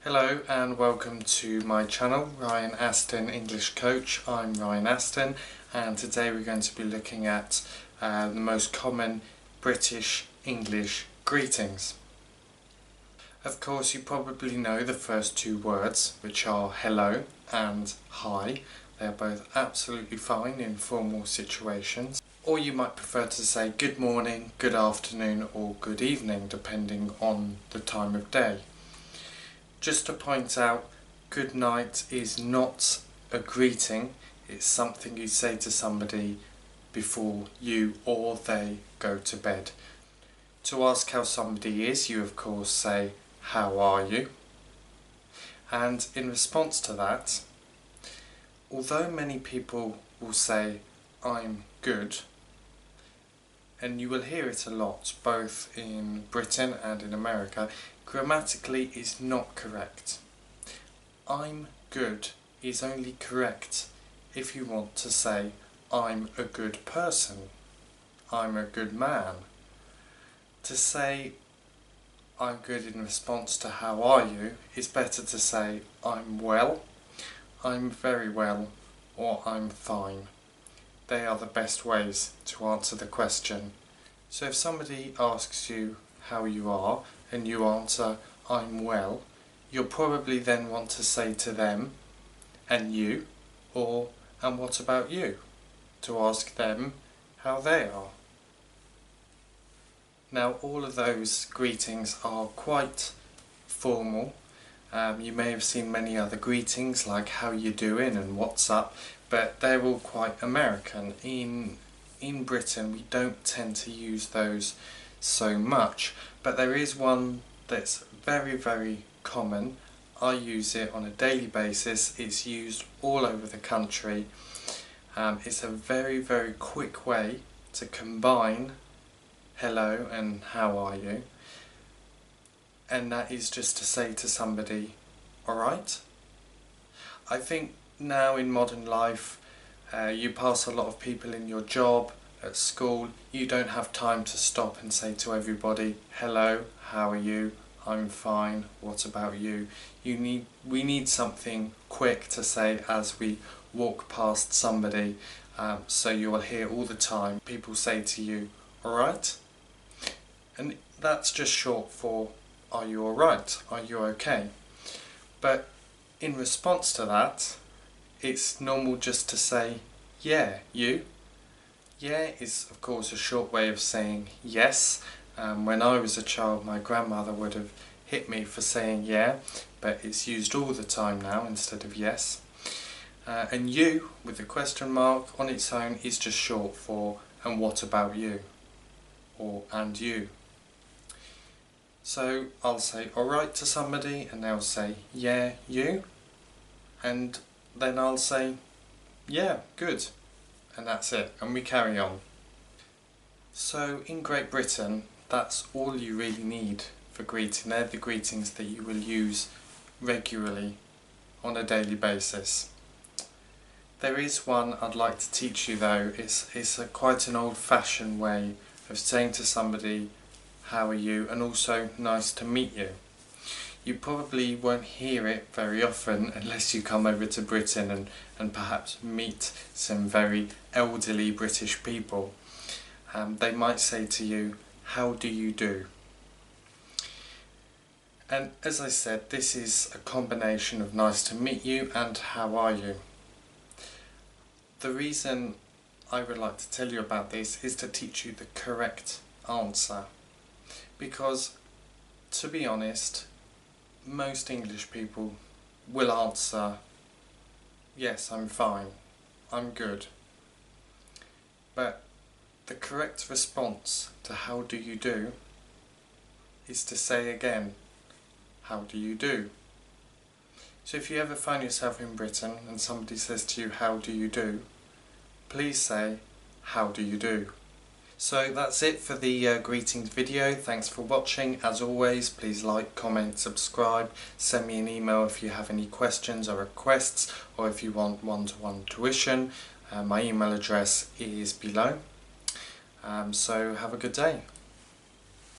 Hello and welcome to my channel, Ryan Aston English Coach. I'm Ryan Aston and today we're going to be looking at the most common British English greetings. Of course, you probably know the first two words, which are hello and hi. They are both absolutely fine in formal situations. Or you might prefer to say good morning, good afternoon or good evening, depending on the time of day. Just to point out, good night is not a greeting, it's something you say to somebody before you or they go to bed. To ask how somebody is, you of course say, how are you? And in response to that, although many people will say, I'm good, and you will hear it a lot, both in Britain and in America, grammatically is not correct. I'm good is only correct if you want to say, I'm a good person, I'm a good man. To say, I'm good in response to how are you, it's better to say, I'm well, I'm very well, or I'm fine. They are the best ways to answer the question. So if somebody asks you how you are and you answer I'm well, you'll probably then want to say to them and you, or and what about you, to ask them how they are. Now all of those greetings are quite formal. You may have seen many other greetings like how you doing and what's up, but they're all quite American. In Britain we don't tend to use those so much, but there is one that's very, very common. I use it on a daily basis. It's used all over the country. It's a very, very quick way to combine hello and how are you, and that is just to say to somebody, alright? I think now in modern life you pass a lot of people in your job, at school, you don't have time to stop and say to everybody, hello, how are you, I'm fine, what about you? We need something quick to say as we walk past somebody, so you will hear all the time people say to you, alright? And that's just short for, are you alright, are you okay? But in response to that, it's normal just to say, yeah, you? Yeah is of course a short way of saying yes. When I was a child my grandmother would have hit me for saying yeah, but it's used all the time now instead of yes. And you, with the question mark on its own, is just short for and what about you? Or and you. So I'll say alright to somebody and they'll say yeah, you? And then I'll say yeah, good. And that's it, and we carry on. So in Great Britain, that's all you really need for greeting. They're the greetings that you will use regularly on a daily basis. There is one I'd like to teach you though. It's quite an old-fashioned way of saying to somebody, how are you, and also nice to meet you. You probably won't hear it very often unless you come over to Britain and perhaps meet some very elderly British people. They might say to you, how do you do? And as I said, this is a combination of nice to meet you and how are you. The reason I would like to tell you about this is to teach you the correct answer. Because, to be honest, most English people will answer, yes, I'm fine, I'm good. But the correct response to how do you do is to say again, how do you do? So if you ever find yourself in Britain and somebody says to you, how do you do? Please say, how do you do? So that's it for the greetings video. Thanks for watching. As always, please like, comment, subscribe, send me an email if you have any questions or requests, or if you want one-to-one tuition. My email address is below. So have a good day.